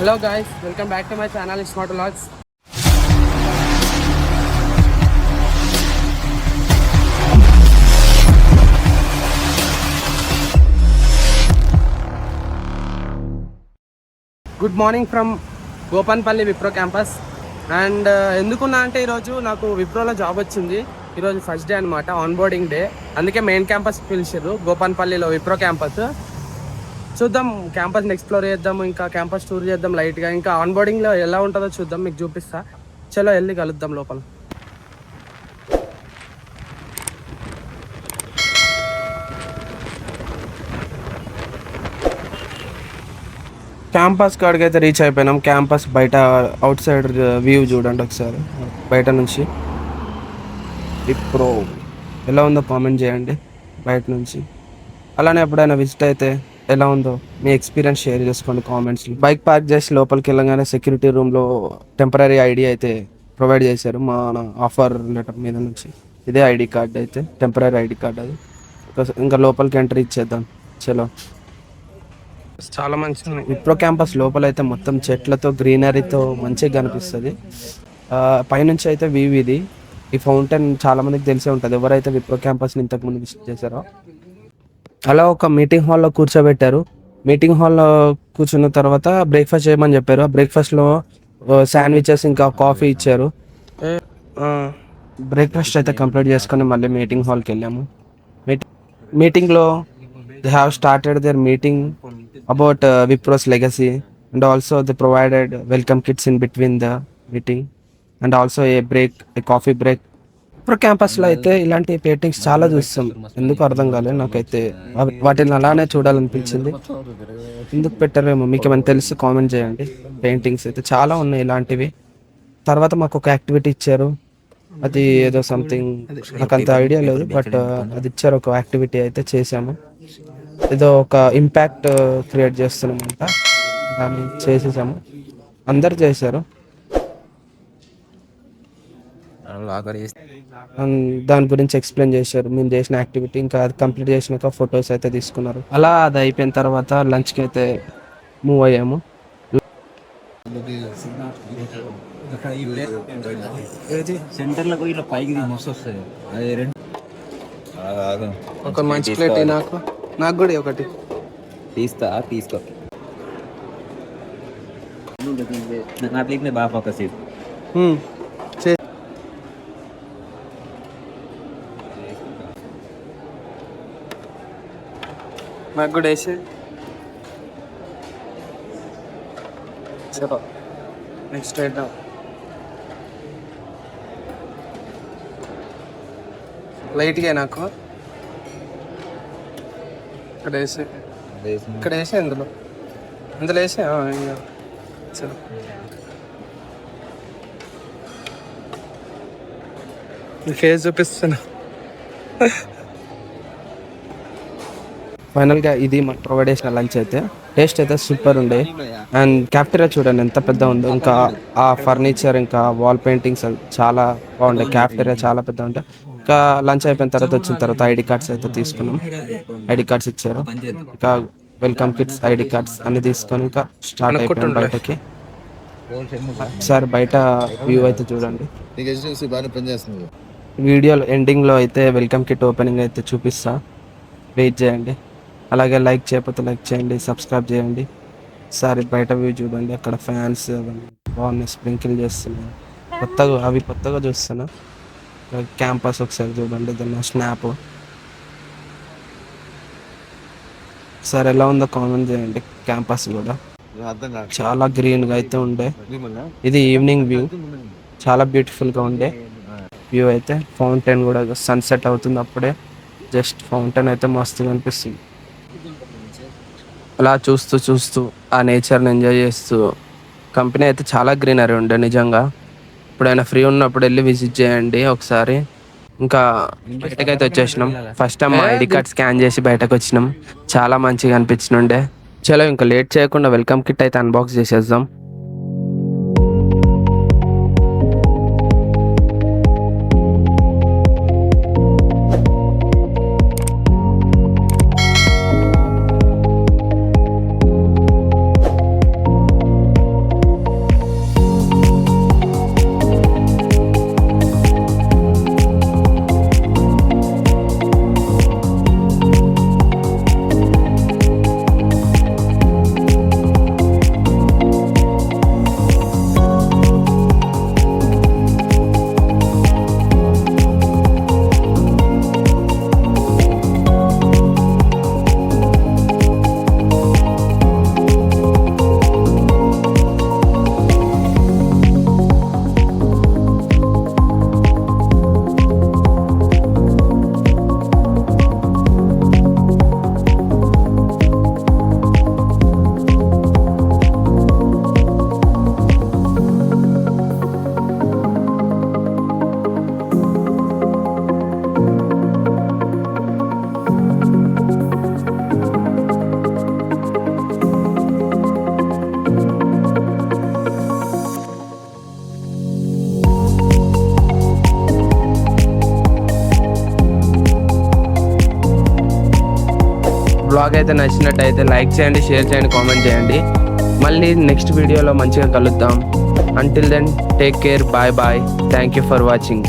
Hello guys, welcome back to my channel. It's Smart Vlogs. Good morning from Gopanpalli Wipro campus. And ఎందుకున్నా అంటే ఈరోజు నాకు విప్రోలో జాబ్ వచ్చింది. ఈరోజు ఫస్ట్ డే అనమాట, ఆన్ బోర్డింగ్ డే. అందుకే మెయిన్ క్యాంపస్ పిలిచారు, గోపన్పల్లిలో విప్రో క్యాంపస్. చూద్దాం, క్యాంపస్ని ఎక్స్ప్లోర్ చేద్దాం, ఇంకా క్యాంపస్ టూర్ చేద్దాం లైట్గా. ఇంకా ఆన్ బోర్డింగ్లో ఎలా ఉంటుందో చూద్దాం, మీకు చూపిస్తా. చలో వెళ్ళి కలుద్దాం లోపల. క్యాంపస్ కాడికి అయితే రీచ్ అయిపోయినాం. క్యాంపస్ బయట అవుట్ సైడ్ వ్యూ చూడండి ఒకసారి బయట నుంచి. విప్రో ఎలా ఉందో కామెంట్ చేయండి బయట నుంచి. అలానే ఎప్పుడైనా విజిట్ అయితే ఎలా ఉందో మీ ఎక్స్పీరియన్స్ షేర్ చేసుకోండి కామెంట్స్లో. బైక్ పార్క్ చేసి లోపలికి వెళ్ళగానే సెక్యూరిటీ రూమ్లో టెంపరీ ఐడి అయితే ప్రొవైడ్ చేశారు మన ఆఫర్ లెటర్ మీద నుంచి. ఇదే ఐడి కార్డ్ అయితే, టెంపరీ ఐడి కార్డ్ అది. ఇంకా లోపలికి ఎంట్రీ ఇచ్చేద్దాం. చలో. చాలా మంచిగా విప్రో క్యాంపస్ లోపల అయితే మొత్తం చెట్లతో గ్రీనరీతో మంచిగా కనిపిస్తుంది. పైనుంచి అయితే వ్యూ ఇది. ఈ ఫౌంటైన్ చాలా మందికి తెలిసే ఉంటుంది, ఎవరైతే విప్రో క్యాంపస్ని ఇంతకుముందు విజిట్ చేశారో. అలా ఒక మీటింగ్ హాల్లో కూర్చోబెట్టారు. మీటింగ్ హాల్లో కూర్చున్న తర్వాత బ్రేక్ఫాస్ట్ చేయమని చెప్పారు. ఆ బ్రేక్ఫాస్ట్లో శాండ్విచెస్ ఇంకా కాఫీ ఇచ్చారు. బ్రేక్ఫాస్ట్ అయితే కంప్లీట్ చేసుకొని మళ్ళీ మీటింగ్ హాల్కి వెళ్ళాము. మీటింగ్లో they have started their meeting about Wipro's legacy, and also they provided welcome kits in between the meeting, and also a coffee break. Wipro campus లో అయితే ఇలాంటి పెయింటింగ్స్ చాలా చూస్తాం, ఎందుకు అర్థం కాలేదు నాకైతే. వాటిని అలానే చూడాలనిపించింది. ఎందుకు పెట్టారేమో మీకు ఏమైనా తెలిసి కామెంట్ చేయండి. పెయింటింగ్స్ అయితే చాలా ఉన్నాయి ఇలాంటివి. తర్వాత మాకు ఒక యాక్టివిటీ ఇచ్చారు, అది ఏదో సంథింగ్ నాకు అంత ఐడియా లేదు, బట్ అది ఇచ్చారు. ఒక యాక్టివిటీ అయితే చేసాము. ఏదో ఒక ఇంపాక్ట్ క్రియేట్ చేస్తున్నామంట, దాన్ని చేసేసాము. అందరు చేశారు. దాని గురించి ఎక్స్ప్లెయిన్ చేశారు మేము చేసిన యాక్టివిటీ. ఇంకా అది కంప్లీట్ చేసినాక ఫొటోస్ అయితే తీసుకున్నారు. అలా అది అయిపోయిన తర్వాత లంచ్కి అయితే మూవ్ అయ్యాము. సెంటర్లో ఇట్లా పైకి మస్తు వస్తుంది. అది రెండు ఒక మంచి ప్లేట్ నాకు కూడా ఒకటి తీసుకో. నా ప్లేట్ బాగా ఫోకస్ చేసి నాకు కూడా వేసి. చలో నెక్స్ట్ ఐటమ్. లైట్గా నాకు ఇక్కడ వేసి అందులో వేసి. చలో ఫేస్ చూపిస్తున్నా. ఫైనల్గా ఇది మాకు ప్రొవైడ్ చేసిన లంచ్ అయితే టేస్ట్ అయితే సూపర్ ఉండే. అండ్ క్యాఫ్టీరియా చూడండి ఎంత పెద్ద ఉందో. ఇంకా ఆ ఫర్నిచర్ ఇంకా వాల్ పెయింటింగ్స్ చాలా బాగుండే. క్యాఫ్టీరియా చాలా పెద్ద ఉండే. ఇంకా లంచ్ అయిపోయిన తర్వాత వచ్చిన తర్వాత ఐడి కార్డ్స్ అయితే తీసుకున్నాం. ఐడి కార్డ్స్ ఇచ్చారు. ఇంకా వెల్కమ్ కిట్స్, ఐడి కార్డ్స్ అన్ని తీసుకొని ఇంకా స్టార్ట్ అయిపోయాం బయటకి. ఒకసారి బయట వ్యూ అయితే చూడండి. వీడియో ఎండింగ్లో అయితే వెల్కమ్ కిట్ ఓపెనింగ్ అయితే చూపిస్తా, వెయిట్ చేయండి. అలాగే లైక్ చేయకపోతే లైక్ చేయండి, సబ్స్క్రైబ్ చేయండి. ఒకసారి బయట వ్యూ చూడండి. అక్కడ ఫ్యాన్స్ బాగున్నాయి, స్ప్రింకిల్ చేస్తున్నాయి. కొత్తగా చూస్తున్నా. క్యాంపస్ ఒకసారి చూడండి, దాన్ని స్నాప్. ఒకసారి ఎలా ఉందో కామెంట్ చేయండి. క్యాంపస్ కూడా చాలా గ్రీన్గా అయితే ఉండే. ఇది ఈవినింగ్ వ్యూ, చాలా బ్యూటిఫుల్గా ఉండే వ్యూ అయితే. ఫౌంటైన్ కూడా సన్సెట్ అవుతుంది అప్పుడే. జస్ట్ ఫౌంటైన్ అయితే మస్తుగా అనిపిస్తుంది. అలా చూస్తూ ఆ నేచర్ని ఎంజాయ్ చేస్తూ. కంపెనీ అయితే చాలా గ్రీనరీ ఉండే నిజంగా. ఎప్పుడైనా ఫ్రీ ఉన్నప్పుడు వెళ్ళి విజిట్ చేయండి ఒకసారి. ఇంకా బయటకైతే వచ్చేసినాం. ఫస్ట్ టైం మా ఐడి కార్డ్ స్కాన్ చేసి బయటకు వచ్చినాం. చాలా మంచిగా అనిపించినుండే. చలో ఇంకా లేట్ చేయకుండా వెల్కమ్ కిట్ అయితే అన్బాక్స్ చేసేద్దాం. బ్లాగ్ అయితే నచ్చినట్టయితే లైక్ చేయండి, షేర్ చేయండి, కామెంట్ చేయండి. మళ్ళీ నెక్స్ట్ వీడియోలో మంచిగా కలుద్దాం. Until then take care, bye bye. Thank you for watching.